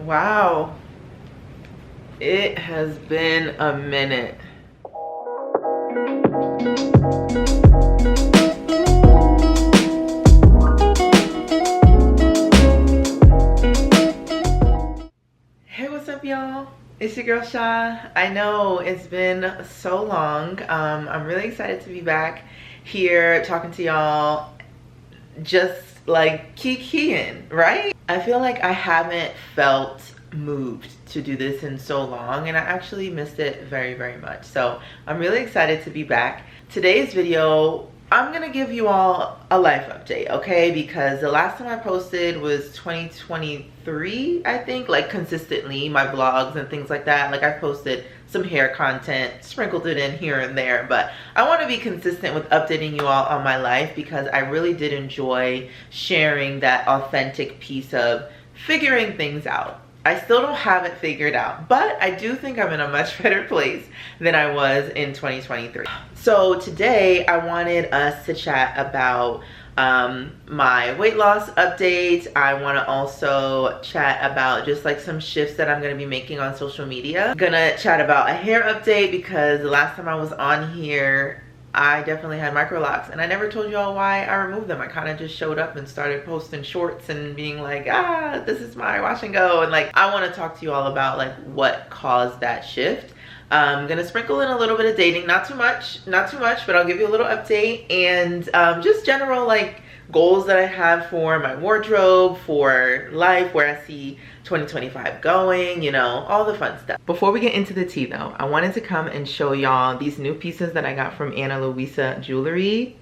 Wow, it has been a minute. Hey, what's up, y'all? It's your girl Sha. I know it's been so long. I'm really excited to be back here talking to y'all, just like kikiing, right? I feel like I haven't felt moved to do this in so long, and I actually missed it very, very much. So I'm really excited to be back. Today's video, I'm gonna give you all a life update, okay? Because the last time I posted was 2023, I think, like consistently, my vlogs and things like that. Like I posted some hair content, sprinkled it in here and there, but I want to be consistent with updating you all on my life because I really did enjoy sharing that authentic piece of figuring things out. I still don't have it figured out, but I do think I'm in a much better place than I was in 2023. So today I wanted us to chat about my weight loss update. I want to also chat about just like some shifts that I'm going to be making on social media. I'm gonna chat about a hair update because the last time I was on here I definitely had micro locks and I never told y'all why I removed them. I kind of just showed up and started posting shorts and being like, this is my wash and go, and like I want to talk to you all about like what caused that shift. I'm gonna sprinkle in a little bit of dating, not too much, but I'll give you a little update and just general like goals that I have for my wardrobe, for life, where I see 2025 going, you know, all the fun stuff. Before we get into the tea though, I wanted to come and show y'all these new pieces that I got from Luisa Jewelry.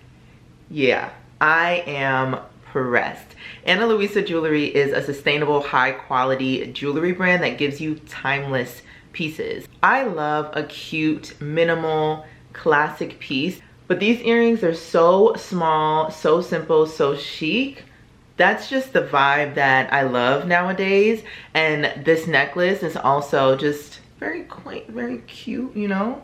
Yeah, I am pressed. Luisa Jewelry is a sustainable, high quality jewelry brand that gives you timeless pieces. I love a cute, minimal, classic piece, but these earrings are so small, so simple, so chic. That's just the vibe that I love nowadays. And this necklace is also just very quaint, very cute, you know?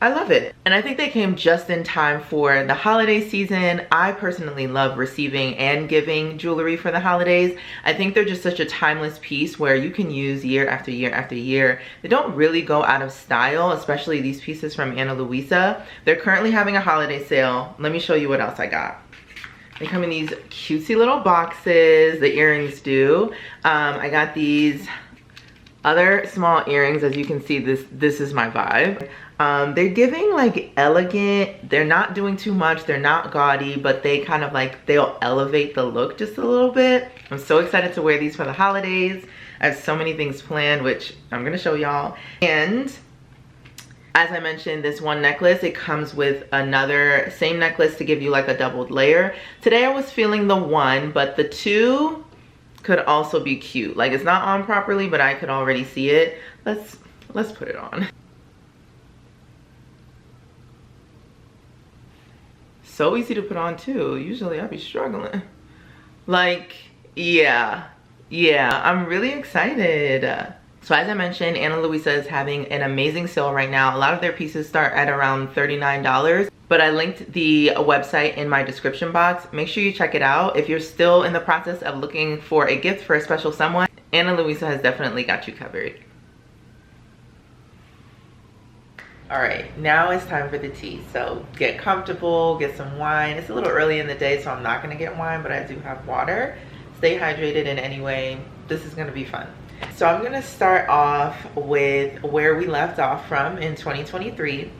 I love it. And I think they came just in time for the holiday season. I personally love receiving and giving jewelry for the holidays. I think they're just such a timeless piece where you can use year after year after year. They don't really go out of style, especially these pieces from Luisa. They're currently having a holiday sale. Let me show you what else I got. They come in these cutesy little boxes, the earrings do. I got these other small earrings. As you can see, this is my vibe. They're giving like elegant, they're not doing too much, they're not gaudy, but they kind of like, they'll elevate the look just a little bit. I'm so excited to wear these for the holidays. I have so many things planned, which I'm gonna show y'all. And as I mentioned, this one necklace, it comes with another same necklace to give you like a doubled layer. Today I was feeling the one, but the two could also be cute. Like it's not on properly, but I could already see it. Let's put it on. So easy to put on too. Usually I'd be struggling. Like, yeah, I'm really excited. So as I mentioned, Luisa is having an amazing sale right now. A lot of their pieces start at around $39, but I linked the website in my description box. Make sure you check it out. If you're still in the process of looking for a gift for a special someone, Luisa has definitely got you covered. All right, now it's time for the tea. So get comfortable, get some wine. It's a little early in the day, so I'm not gonna get wine, but I do have water. Stay hydrated in any way. This is gonna be fun. So I'm gonna start off with where we left off from in 2023.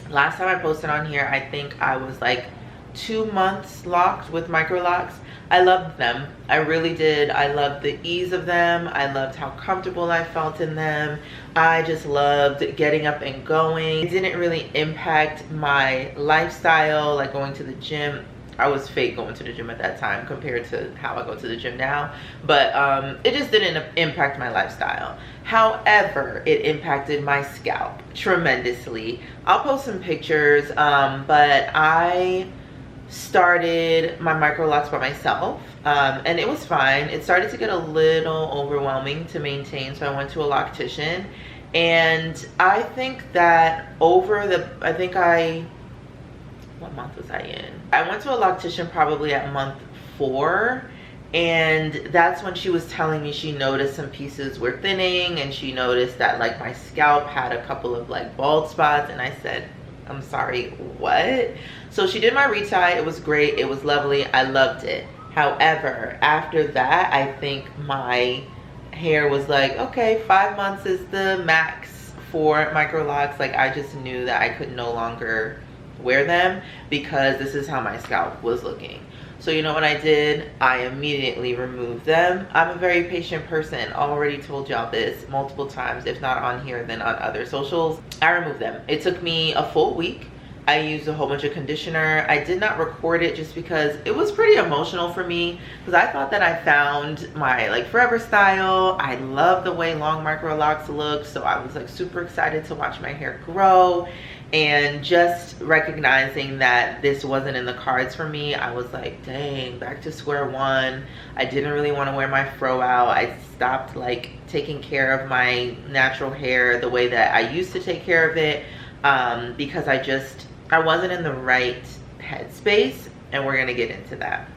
Last time I posted on here, I think I was like 2 months locked with micro locks. I loved them. I really did. I loved the ease of them. I loved how comfortable I felt in them. I just loved getting up and going. It didn't really impact my lifestyle, like going to the gym. I was fake going to the gym at that time compared to how I go to the gym now. But it just didn't impact my lifestyle. However, it impacted my scalp tremendously. I'll post some pictures, but I started my micro locks by myself, and it was fine. It started to get a little overwhelming to maintain, so I went to a loctician, and I think that over the, what month was I in? I went to a loctician probably at month 4, And that's when she was telling me she noticed some pieces were thinning, and she noticed that like my scalp had a couple of like bald spots. And I said, I'm sorry, what? So she did my retie. It was great. It was lovely. I loved it. However, after that, I think my hair was like, okay, 5 months is the max for micro locks. Like, I just knew that I could no longer wear them because this is how my scalp was looking. So you know what I did? I immediately removed them. I'm a very patient person. Already told y'all this multiple times, if not on here, then on other socials. I removed them. It took me a full week. I used a whole bunch of conditioner. I did not record it just because it was pretty emotional for me, because I thought that I found my like forever style. I love the way long micro locks look, so I was like super excited to watch my hair grow. And just recognizing that this wasn't in the cards for me, I was like, dang, back to square one. I didn't really want to wear my fro out. I stopped like taking care of my natural hair the way that I used to take care of it, because I wasn't in the right headspace, and we're gonna get into that.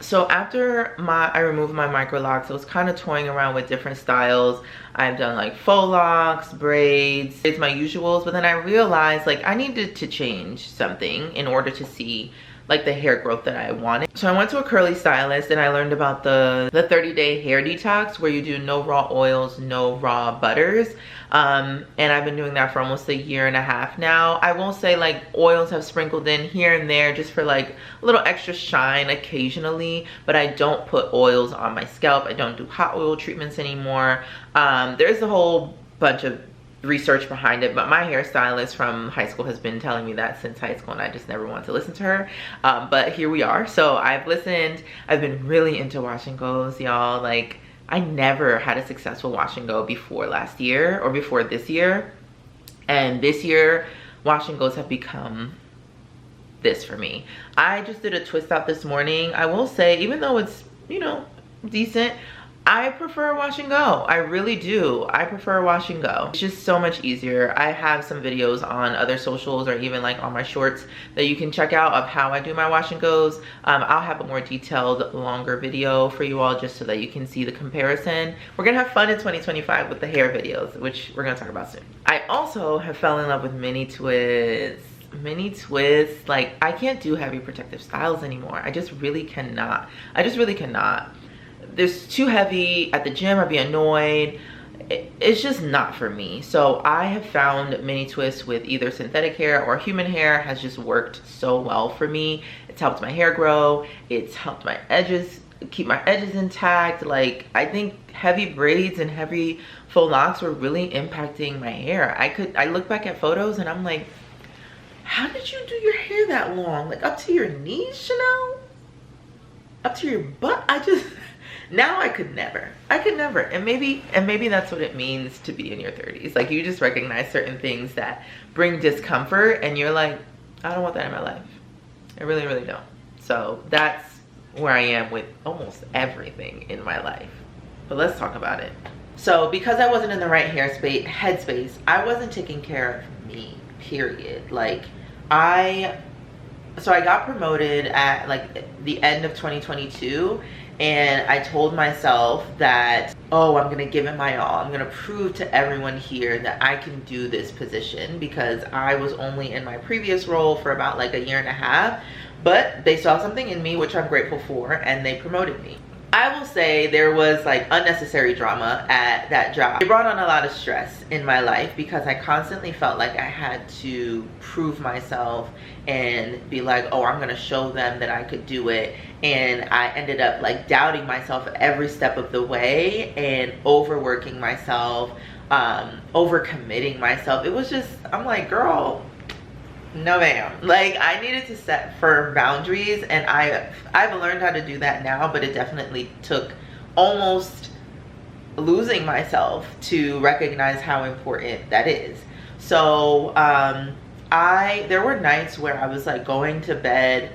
So after I removed my micro locks, I was kind of toying around with different styles. I've done like faux locks, braids. It's my usuals, but then I realized like I needed to change something in order to see like the hair growth that I wanted. So I went to a curly stylist and I learned about the 30-day hair detox, where you do no raw oils, no raw butters. And I've been doing that for almost 1.5 years now. I will say like oils have sprinkled in here and there just for like a little extra shine occasionally, but I don't put oils on my scalp. I don't do hot oil treatments anymore. There's a whole bunch of research behind it, but my hairstylist from high school has been telling me that since high school, and I just never wanted to listen to her. But here we are. So I've listened. I've been really into wash and goes, y'all. Like, I never had a successful wash and go before last year or before this year, and this year wash and goes have become this for me. I just did a twist out this morning. I will say, even though it's, you know, decent, I prefer wash and go. I really do. I prefer wash and go. It's just so much easier. I have some videos on other socials or even like on my shorts that you can check out of how I do my wash and goes. I'll have a more detailed, longer video for you all just so that you can see the comparison. We're gonna have fun in 2025 with the hair videos, which we're gonna talk about soon. I also have fell in love with mini twists. Mini twists, like I can't do heavy protective styles anymore. I just really cannot. I just really cannot. There's too heavy at the gym. I'd be annoyed. It's just not for me. So I have found mini twists with either synthetic hair or human hair has just worked so well for me. It's helped my hair grow. It's helped my edges, keep my edges intact. Like, I think heavy braids and heavy faux locks were really impacting my hair. I look back at photos and I'm like, how did you do your hair that long? Like up to your knees, Chanel? Up to your butt? Now I could never. And maybe that's what it means to be in your 30s. Like, you just recognize certain things that bring discomfort and you're like, I don't want that in my life. I really, really don't. So that's where I am with almost everything in my life. But let's talk about it. So because I wasn't in the right headspace, I wasn't taking care of me, period. Like, so I got promoted at like the end of 2022, and I told myself that, oh, I'm gonna give it my all. I'm gonna prove to everyone here that I can do this position, because I was only in my previous role for about like 1.5 years, but they saw something in me, which I'm grateful for, and they promoted me. I will say there was like unnecessary drama at that job. It brought on a lot of stress in my life because I constantly felt like I had to prove myself and be like, oh, I'm gonna show them that I could do it. And I ended up like doubting myself every step of the way and overworking myself, overcommitting myself. It was just, I'm like, girl, no ma'am. Like, I needed to set firm boundaries, and I've learned how to do that now, but it definitely took almost losing myself to recognize how important that is. So there were nights where I was like going to bed,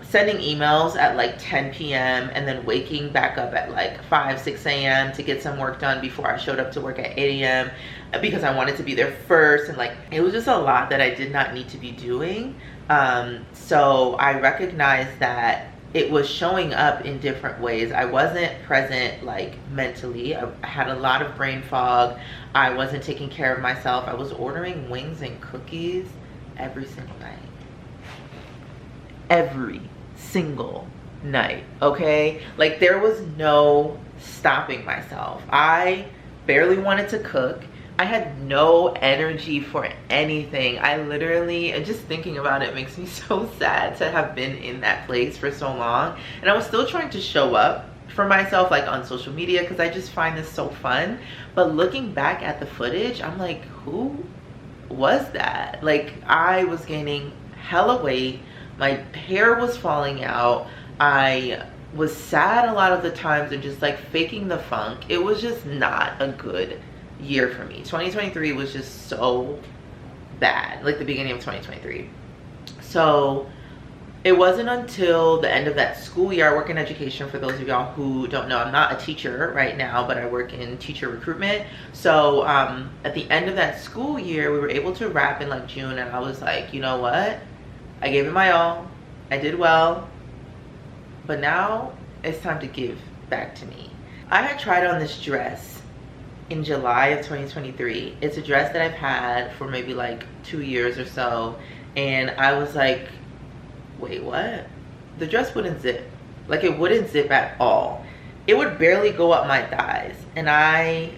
sending emails at like 10 p.m. and then waking back up at like 5-6 a.m. to get some work done before I showed up to work at 8 a.m. because I wanted to be there first. And like, it was just a lot that I did not need to be doing. So I recognized that it was showing up in different ways. I wasn't present like mentally. I had a lot of brain fog. I wasn't taking care of myself. I was ordering wings and cookies every single night. Every single night, okay? Like there was no stopping myself. I barely wanted to cook. I had no energy for anything. I literally, and just thinking about it makes me so sad to have been in that place for so long. And I was still trying to show up for myself, like on social media, because I just find this so fun. But looking back at the footage, I'm like, who was that? Like, I was gaining hella weight. My hair was falling out. I was sad a lot of the times and just like faking the funk. It was just not a good year for me. 2023 was just so bad, like the beginning of 2023. So it wasn't until the end of that school year. I work in education, for those of y'all who don't know. I'm not a teacher right now, but I work in teacher recruitment. So at the end of that school year, we were able to wrap in like June, and I was like, you know what, I gave it my all, I did well, but now it's time to give back to me. I had tried on this dress in July of 2023. It's a dress that I've had for maybe like 2 years or so, and I was like, wait, what? The dress wouldn't zip. Like, it wouldn't zip at all. It would barely go up my thighs, and I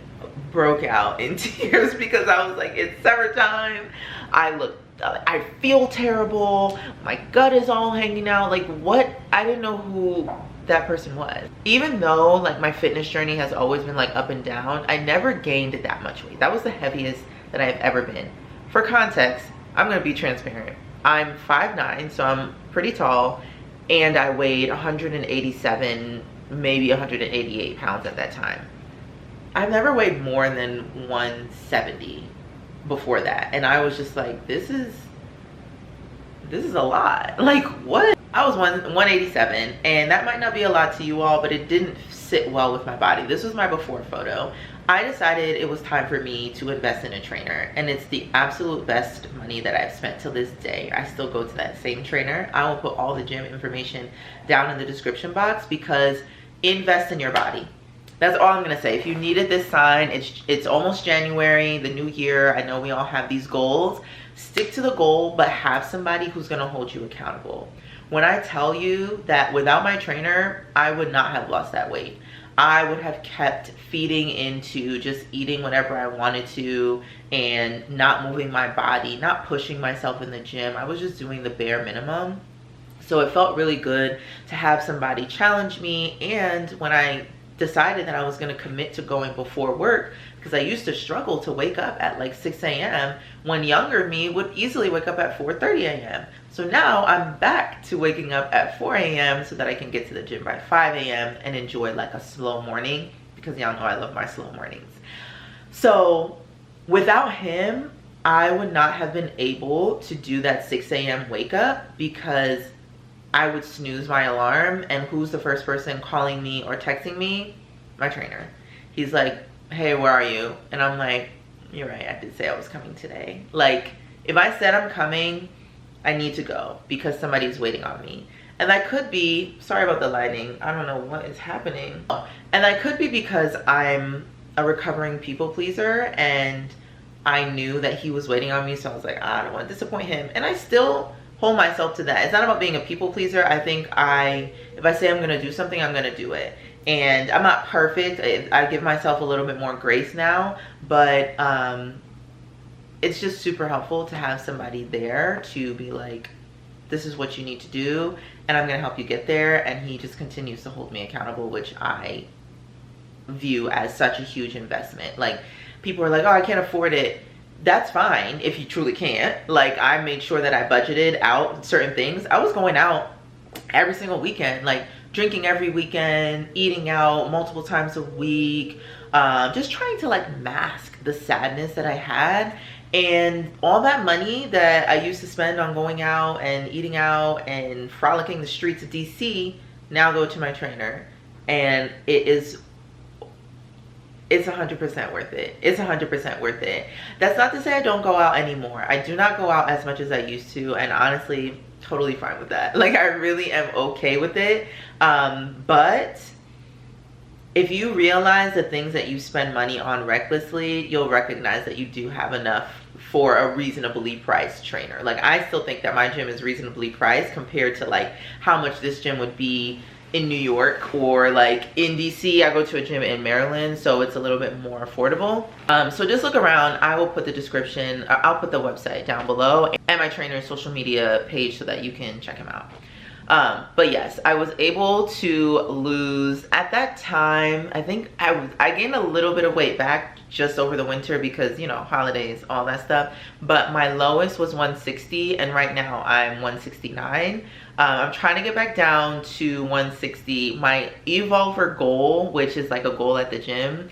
broke out in tears because I was like, it's summertime. I feel terrible. My gut is all hanging out. Like, what? I didn't know who that person was. Even though like my fitness journey has always been like up and down, I never gained that much weight. That was the heaviest that I've ever been. For context, I'm gonna be transparent. I'm 5'9", so I'm pretty tall, and I weighed 187, maybe 188 pounds at that time. I've never weighed more than 170 before that, and I was just like, this is a lot. Like, what? I was 187, and that might not be a lot to you all, but it didn't sit well with my body. This was my before photo. I decided it was time for me to invest in a trainer, and it's the absolute best money that I've spent till this day. I still go to that same trainer. I will put all the gym information down in the description box, because invest in your body. That's all I'm gonna say. If you needed this sign, it's almost January, the new year. I know we all have these goals. Stick to the goal, but have somebody who's gonna hold you accountable. When I tell you that without my trainer, I would not have lost that weight. I would have kept feeding into just eating whatever I wanted to and not moving my body, not pushing myself in the gym. I was just doing the bare minimum. So it felt really good to have somebody challenge me. And when I decided that I was going to commit to going before work, because I used to struggle to wake up at like 6 a.m. when younger me would easily wake up at 4:30 a.m. So now I'm back to waking up at 4 a.m. so that I can get to the gym by 5 a.m. and enjoy like a slow morning, because y'all know I love my slow mornings. So without him, I would not have been able to do that 6 a.m. wake up, because I would snooze my alarm, and who's the first person calling me or texting me? My trainer. He's like, hey, where are you? And I'm like, you're right, I did say I was coming today. Like, if I said I'm coming, I need to go because somebody's waiting on me. And that could be, sorry about the lighting, I don't know what is happening. And that could be because I'm a recovering people pleaser, and I knew that he was waiting on me, so I was like, I don't want to disappoint him. And I still hold myself to that. It's not about being a people pleaser. I think if I say I'm gonna do something, I'm gonna do it. And I'm not perfect. I give myself a little bit more grace now, but it's just super helpful to have somebody there to be like, this is what you need to do, and I'm gonna help you get there. And he just continues to hold me accountable, which I view as such a huge investment. Like, people are like, oh, I can't afford it. That's fine if you truly can't. Like, I made sure that I budgeted out certain things. I was going out every single weekend, like drinking every weekend, eating out multiple times a week, just trying to like mask the sadness that I had. And all that money that I used to spend on going out and eating out and frolicking the streets of DC now go to my trainer. And it's 100% worth it. It's 100% worth it. That's not to say I don't go out anymore. I do not go out as much as I used to. And honestly, totally fine with that. Like, I really am okay with it. But if you realize the things that you spend money on recklessly, you'll recognize that you do have enough for a reasonably priced trainer. Like, I still think that my gym is reasonably priced compared to like how much this gym would be in New York, or like in DC. I go to a gym in Maryland, so it's a little bit more affordable. So just look around. I will put the description, I'll put the website down below and my trainer's social media page so that you can check him out. But yes, I was able to lose at that time. I think I gained a little bit of weight back just over the winter because, you know, holidays, all that stuff. But my lowest was 160, and right now I'm 169. I'm trying to get back down to 160. My Evol goal, which is like a goal at the gym,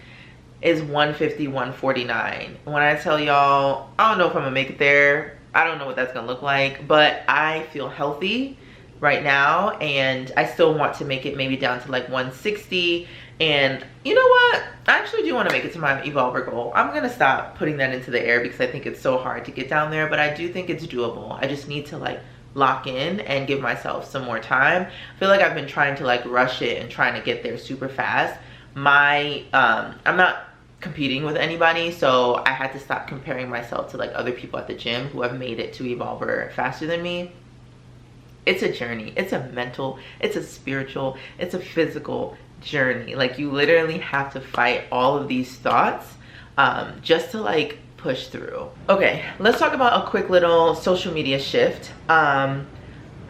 is 150, 149. When I tell y'all, I don't know if I'm gonna make it there. I don't know what that's gonna look like, but I feel healthy right now, and I still want to make it maybe down to like 160. And you know what, I actually do want to make it to my Evol goal. I'm gonna stop putting that into the air because I think it's so hard to get down there, but I do think it's doable. I just need to like lock in and give myself some more time. I feel like I've been trying to like rush it and trying to get there super fast. I'm not competing with anybody, so I had to stop comparing myself to like other people at the gym who have made it to Evolver faster than me. It's a journey. It's a mental, it's a spiritual, it's a physical journey. Like, you literally have to fight all of these thoughts just to like push through. Okay, let's talk about a quick little social media shift.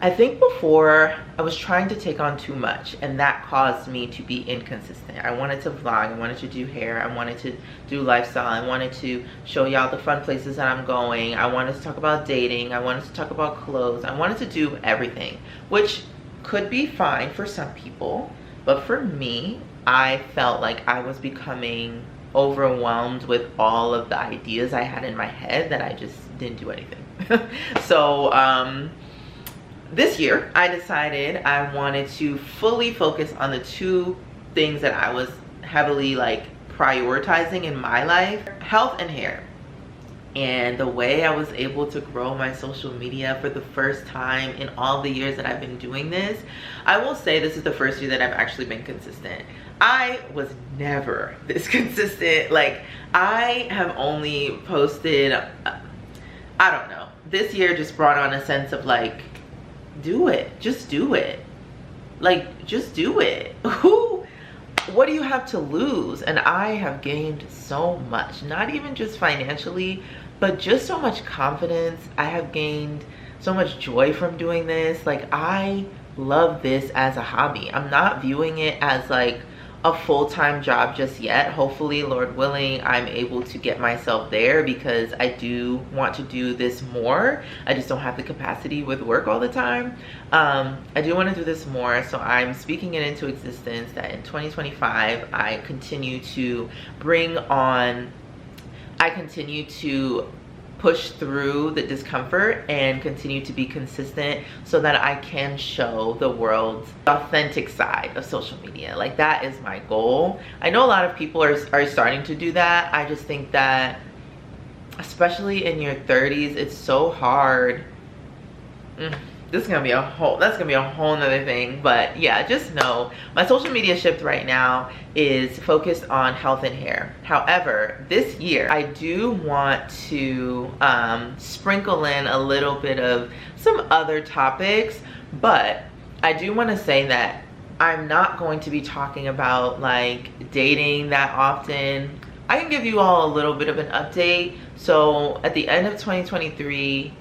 I think before I was trying to take on too much, and that caused me to be inconsistent. I wanted to vlog, I wanted to do hair, I wanted to do lifestyle, I wanted to show y'all the fun places that I'm going, I wanted to talk about dating, I wanted to talk about clothes, I wanted to do everything, which could be fine for some people, but for me, I felt like I was becoming overwhelmed with all of the ideas I had in my head that I just didn't do anything. So this year I decided I wanted to fully focus on the two things that I was heavily like prioritizing in my life: health and hair. And the way I was able to grow my social media for the first time in all the years that I've been doing this, I will say this is the first year that I've actually been consistent. I was never this consistent. Like, I have only posted, I don't know, this year just brought on a sense of like, do it, just do it. Like, just do it. What do you have to lose? And I have gained so much, not even just financially, but just so much confidence. I have gained so much joy from doing this. Like, I love this as a hobby. I'm not viewing it as like a full-time job just yet. Hopefully, Lord willing, I'm able to get myself there, because I do want to do this more. I just don't have the capacity with work all the time. I do want to do this more, so I'm speaking it into existence that in 2025 I continue to push through the discomfort and continue to be consistent so that I can show the world the authentic side of social media. Like, that is my goal. I know a lot of people are starting to do that. I just think that, especially in your 30s, it's so hard. That's gonna be a whole nother thing. But yeah, just know my social media shift right now is focused on health and hair. However, this year I do want to sprinkle in a little bit of some other topics, but I do want to say that I'm not going to be talking about like dating that often. I can give you all a little bit of an update. So at the end of 2023,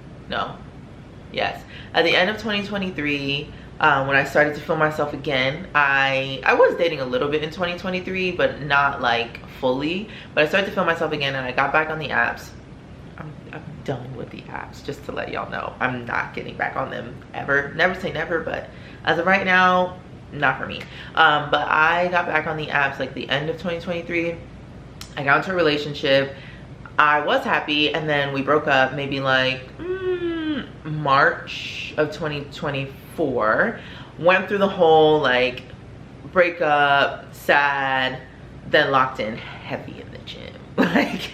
at the end of 2023, when I started to feel myself again, I was dating a little bit in 2023, but not like fully. But I started to feel myself again, and I got back on the apps. I'm done with the apps, just to let y'all know. I'm not getting back on them ever. Never say never, but as of right now, not for me. But I got back on the apps like the end of 2023. I got into a relationship. I was happy, and then we broke up maybe like March of 2024. Went through the whole like breakup, sad, then locked in heavy in the gym. Like,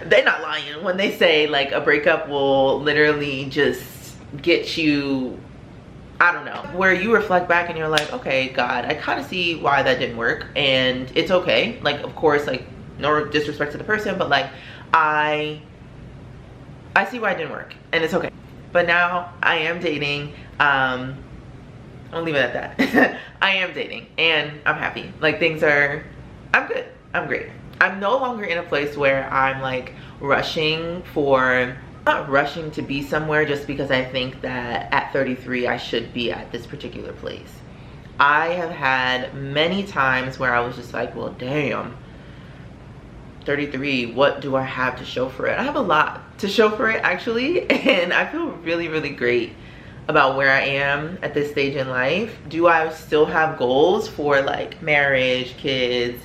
they're not lying when they say like a breakup will literally just get you I don't know, where you reflect back and you're like, okay, God, I kind of see why that didn't work, and it's okay. Like, of course, like, no disrespect to the person, but like, I see why it didn't work, and it's okay. But now I am dating. I'll leave it at that. I am dating, and I'm happy. Like, I'm good. I'm great. I'm no longer in a place where I'm like rushing for, not rushing to be somewhere just because I think that at 33 I should be at this particular place. I have had many times where I was just like, well, damn, 33, what do I have to show for it? I have a lot to show for it, actually, and I feel really, really great about where I am at this stage in life. Do I still have goals for like marriage, kids,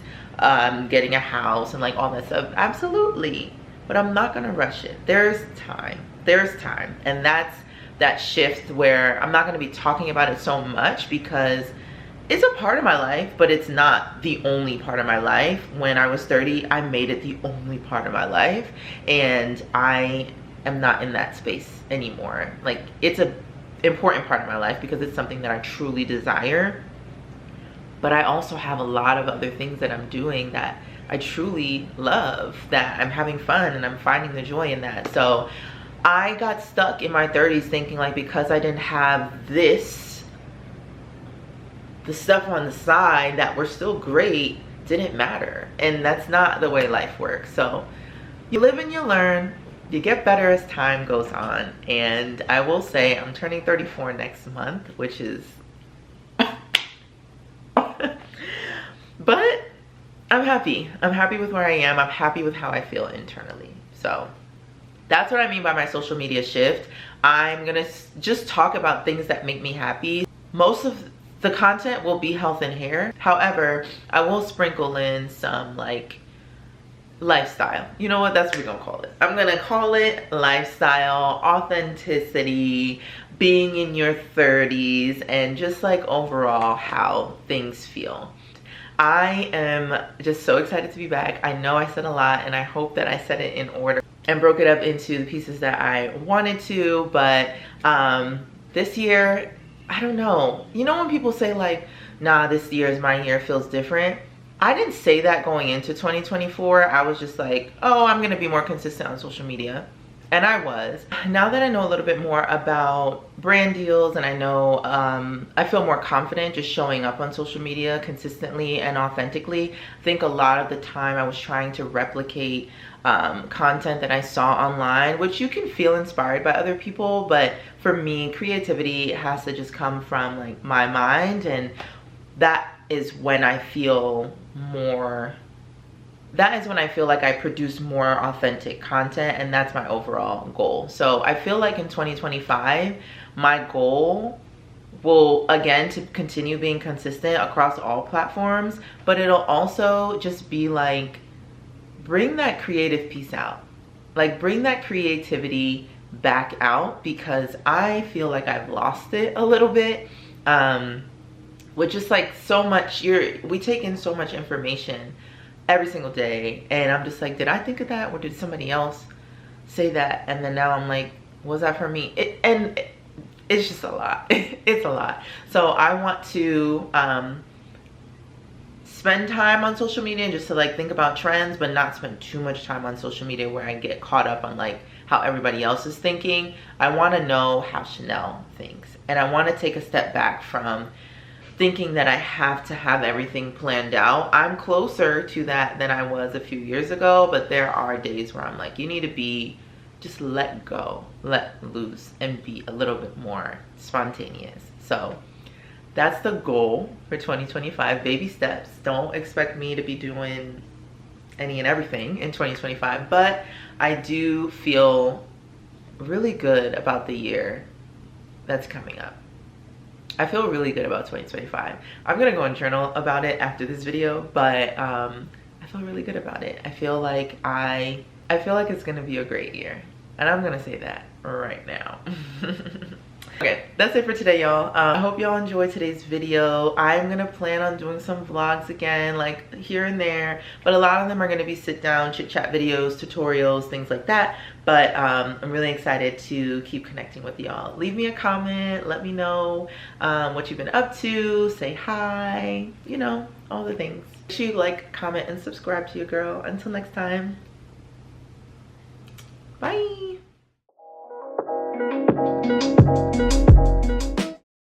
getting a house and like all that stuff? Absolutely. But I'm not gonna rush it. There's time. And that's that shift where I'm not gonna be talking about it so much because it's a part of my life, but it's not the only part of my life. When I was 30, I made it the only part of my life, and I am not in that space anymore. Like, it's a important part of my life because it's something that I truly desire, but I also have a lot of other things that I'm doing that I truly love, that I'm having fun and I'm finding the joy in that. So I got stuck in my 30s thinking like, because I didn't have the stuff on the side that were still great, didn't matter. And that's not the way life works. So you live and you learn, you get better as time goes on. And I will say I'm turning 34 next month, which is but I'm happy. I'm happy with where I am. I'm happy with how I feel internally. So that's what I mean by my social media shift. I'm gonna just talk about things that make me happy. Most of the content will be health and hair. However, I will sprinkle in some like lifestyle. You know what? That's what we're gonna call it. I'm gonna call it lifestyle, authenticity, being in your 30s, and just like overall how things feel. I am just so excited to be back. I know I said a lot, and I hope that I said it in order and broke it up into the pieces that I wanted to, but this year, I don't know. You know when people say like, nah, this year is my year, feels different? I didn't say that going into 2024. I was just like, oh, I'm gonna be more consistent on social media. And I was. Now that I know a little bit more about brand deals, and I know I feel more confident just showing up on social media consistently and authentically. I think a lot of the time I was trying to replicate content that I saw online, which you can feel inspired by other people, but for me, creativity has to just come from like my mind, and that is when I feel more, that is when I feel like I produce more authentic content, and that's my overall goal. So I feel like in 2025, my goal will, again, to continue being consistent across all platforms, but it'll also just be like, bring that creative piece out. Like, bring that creativity back out, because I feel like I've lost it a little bit. With just like so much, we take in so much information every single day, and I'm just like, did I think of that, or did somebody else say that? And then now I'm like, was that for me? It's just a lot. It's a lot. So I want to spend time on social media just to like think about trends, but not spend too much time on social media where I get caught up on like how everybody else is thinking. I want to know how Chanel thinks, and I want to take a step back from thinking that I have to have everything planned out. I'm closer to that than I was a few years ago, but there are days where I'm like, you need to just let go, let loose, and be a little bit more spontaneous. So that's the goal for 2025, baby steps. Don't expect me to be doing any and everything in 2025, but I do feel really good about the year that's coming up. I feel really good about 2025. I'm gonna go and journal about it after this video, but I feel really good about it. I feel like it's gonna be a great year, and I'm gonna say that right now. Okay, that's it for today, y'all. I hope y'all enjoyed today's video. I'm gonna plan on doing some vlogs again, like here and there, but a lot of them are gonna be sit down, chit chat videos, tutorials, things like that. But I'm really excited to keep connecting with y'all. Leave me a comment, let me know what you've been up to, say hi, you know, all the things. Make sure you like, comment, and subscribe to your girl. Until next time, bye.